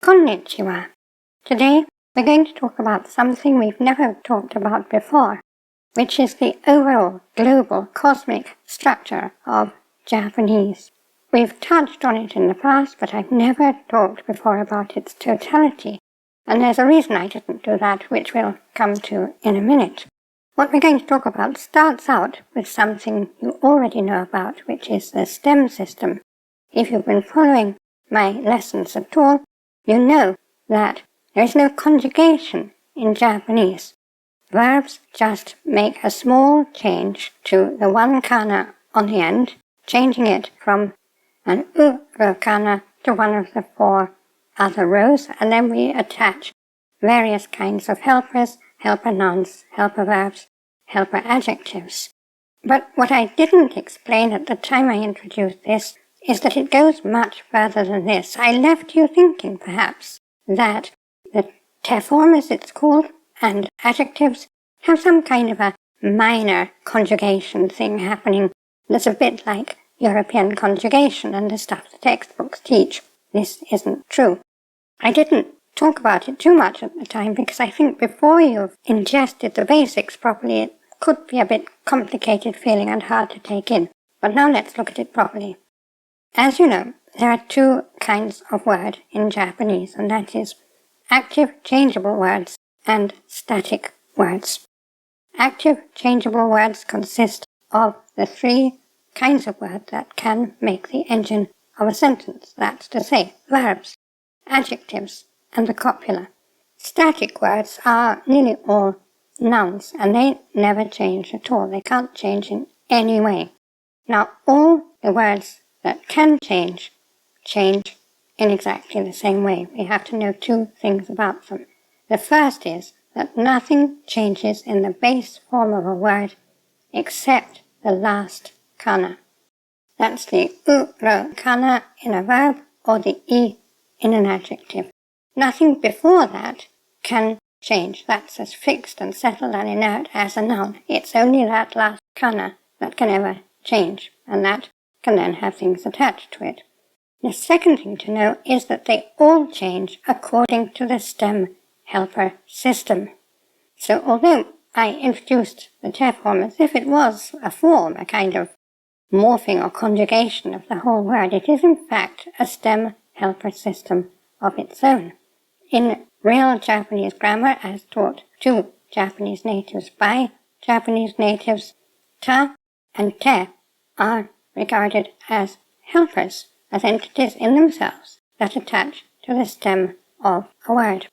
Konnichiwa. Today we're going to talk about something we've never talked about before, which is the overall global cosmic structure of Japanese. We've touched on it in the past, but I've never talked before about its totality, and there's a reason I didn't do that, which we'll come to in a minute. What we're going to talk about starts out with something you already know about, which is the stem system. If you've been following my lessons at all, you know that there is no conjugation in Japanese. Verbs just make a small change to the one kana on the end, changing it from an uro kana to one of the four other rows, and then we attach various kinds of helpers, helper nouns, helper verbs, helper adjectives. But what I didn't explain at the time I introduced this is that it goes much further than this. I left you thinking, perhaps, that the te form, as it's called, and adjectives have some kind of a minor conjugation thing happening that's a bit like European conjugation and the stuff the textbooks teach. This isn't true. I didn't talk about it too much at the time because I think before you've ingested the basics properly, it could be a bit complicated feeling and hard to take in. But now let's look at it properly. As you know, there are two kinds of word in Japanese, and that is active changeable words and static words. Active changeable words consist of the three kinds of words that can make the engine of a sentence, that's to say, verbs, adjectives, and the copula. Static words are nearly all nouns, and they never change at all. They can't change in any way. Now, all the words that can change in exactly the same way. We have to know two things about them. The first is that nothing changes in the base form of a word except the last kana. That's the uro kana in a verb or the I in an adjective. Nothing before that can change. That's as fixed and settled and inert as a noun. It's only that last kana that can ever change, and that can then have things attached to it. The second thing to know is that they all change according to the stem helper system. So although I introduced the te form as if it was a form, a kind of morphing or conjugation of the whole word, it is in fact a stem helper system of its own. In real Japanese grammar, as taught to Japanese natives by Japanese natives, ta and te are regarded as helpers, as entities in themselves that attach to the stem of a word.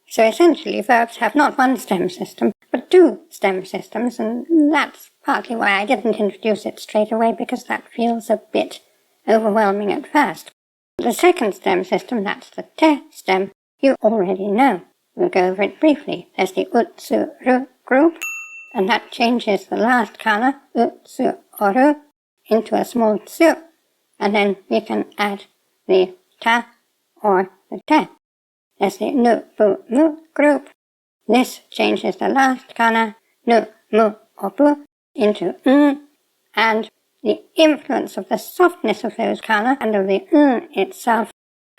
So essentially, verbs have not one stem system, but two stem systems, and that's partly why I didn't introduce it straight away, because that feels a bit overwhelming at first. The second stem system, that's the te stem, you already know. We'll go over it briefly. There's the utsu-ru group, and that changes the last kana, utsu-oru, into a small tsu, and then we can add the ta or the te. There's the nu-bu-mu group. This changes the last kana, nu, mu, or bu, into n, and the influence of the softness of those kana and of the n itself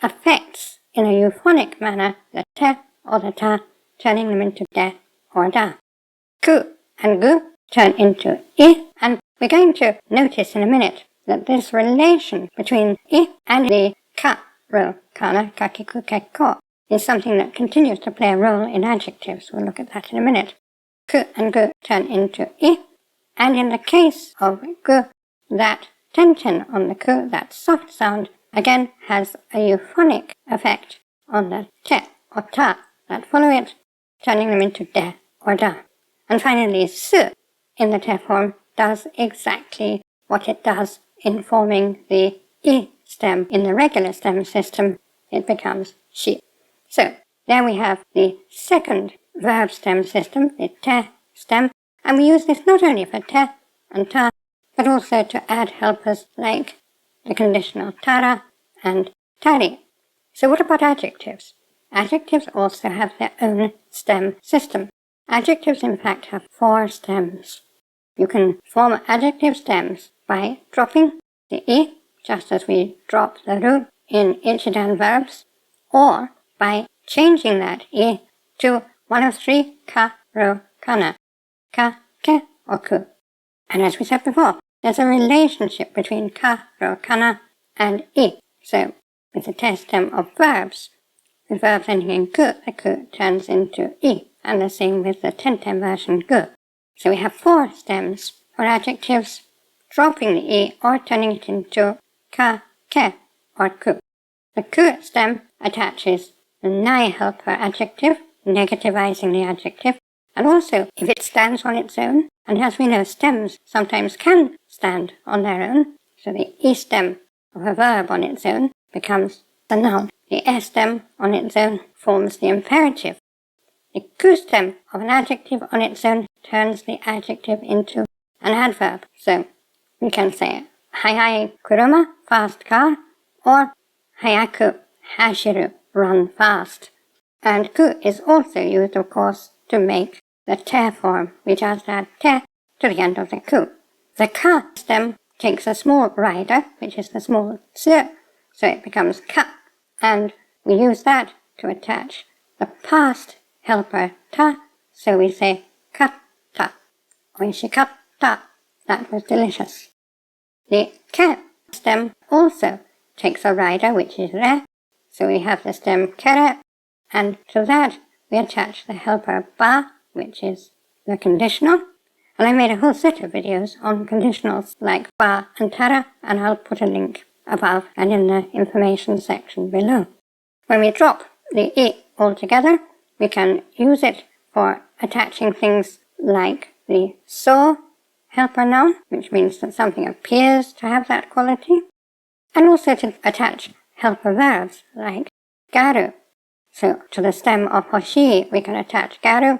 affects in a euphonic manner the te or the ta, turning them into de or da. Ku and gu turn into I, and we're going to notice in a minute that this relation between I and the ka-ro kana, kakiku kekko, is something that continues to play a role in adjectives. We'll look at that in a minute. Ku and gu turn into I, and in the case of gu, that tension on the ku, that soft sound, again has a euphonic effect on the te or ta that follow it, turning them into de or da. And finally, su in the te form does exactly what it does in forming the I stem in the regular stem system. It becomes shi. So, there we have the second verb stem system, the te stem, and we use this not only for te and ta, but also to add helpers like the conditional tara and tari. So what about adjectives? Adjectives also have their own stem system. Adjectives, in fact, have four stems. You can form adjective stems by dropping the I, just as we drop the ru in ichidan verbs, or by changing that I to one of three ka-ro-kana, ka, ke, or ku. And as we said before, there's a relationship between ka-ro-kana and I. So, with the test stem of verbs, with verbs ending in ku, the ku turns into I, and the same with the tentem version gu. So we have 4 stems for adjectives, dropping the I or turning it into ka, ke, or ku. The ku stem attaches the nai helper adjective, negativizing the adjective, and also if it stands on its own, and as we know stems sometimes can stand on their own, so the I stem of a verb on its own becomes the noun. The S stem on its own forms the imperative. The ku stem of an adjective on its own turns the adjective into an adverb. So we can say hayai kuruma, fast car, or hayaku hashiru, run fast. And ku is also used, of course, to make the te form. We just add te to the end of the ku. The ka stem takes a small rider, which is the small s, so it becomes ka, and we use that to attach the past helper ta, so we say katta, oishikatta, that was delicious. The ke stem also takes a rider, which is re, so we have the stem kere, and to that we attach the helper ba, which is the conditional. And I made a whole set of videos on conditionals like ba and tara, and I'll put a link above and in the information section below. When we drop the I altogether, we can use it for attaching things like the so helper noun, which means that something appears to have that quality, and also to attach helper verbs like garu. So to the stem of hoshi, we can attach garu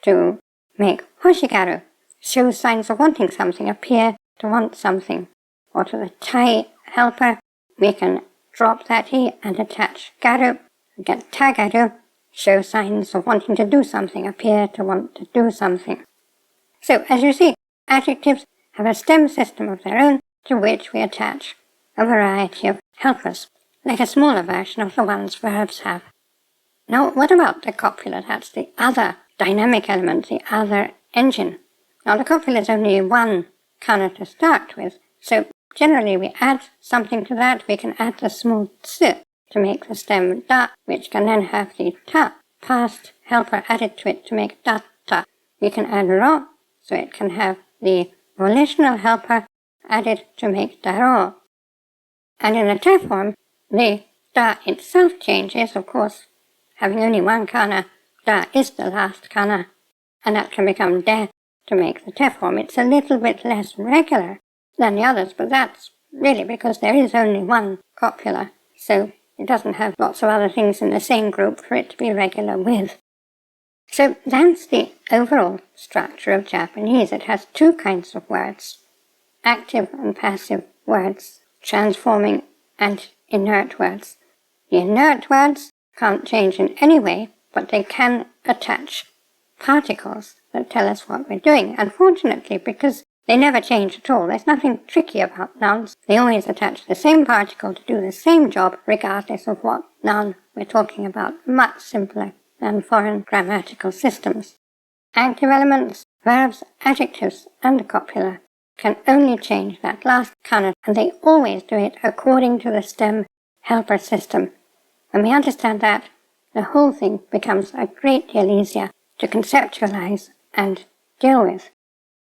to make hoshigaru, show signs of wanting something, appear to want something. Or to the tai helper, we can drop that I and attach garu, get tagaru, show signs of wanting to do something, appear to want to do something. So, as you see, adjectives have a stem system of their own to which we attach a variety of helpers, like a smaller version of the ones verbs have. Now, what about the copula? That's the other dynamic element, the other engine. Now, the copula is only one kana to start with, so generally we add something to that. We can add the small ts to make the stem da, which can then have the ta, past helper added to it to make da ta. We can add ro, so it can have the volitional helper added to make da ro. And in the te form, the da itself changes, of course. Having only one kana, da is the last kana, and that can become de to make the te form. It's a little bit less regular than the others, but that's really because there is only one copula, so it doesn't have lots of other things in the same group for it to be regular with. So that's the overall structure of Japanese. It has 2 kinds of words, active and passive words, transforming and inert words. The inert words can't change in any way, but they can attach particles that tell us what we're doing. Unfortunately, because they never change at all, there's nothing tricky about nouns. They always attach the same particle to do the same job, regardless of what noun we're talking about. Much simpler than foreign grammatical systems. Active elements, verbs, adjectives, and the copula can only change that last kana, and they always do it according to the stem helper system. When we understand that, the whole thing becomes a great deal easier to conceptualize and deal with.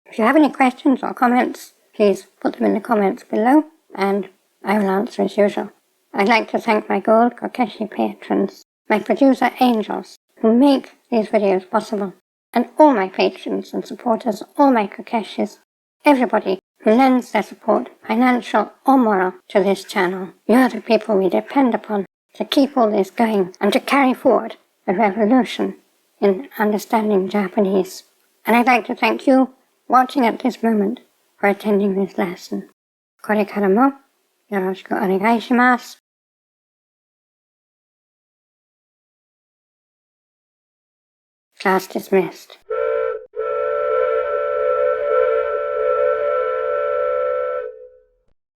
If you have any questions or comments, please put them in the comments below, and I will answer as usual. I'd like to thank my gold Kokeshi patrons, my producer angels, who make these videos possible, and all my patrons and supporters, all my Kokeshis, everybody who lends their support, financial or moral, to this channel. You're the people we depend upon to keep all this going and to carry forward the revolution in understanding Japanese. And I'd like to thank you, watching at this moment, for attending this lesson. Korekara mo yoroshiku onegai shimasu. Class dismissed.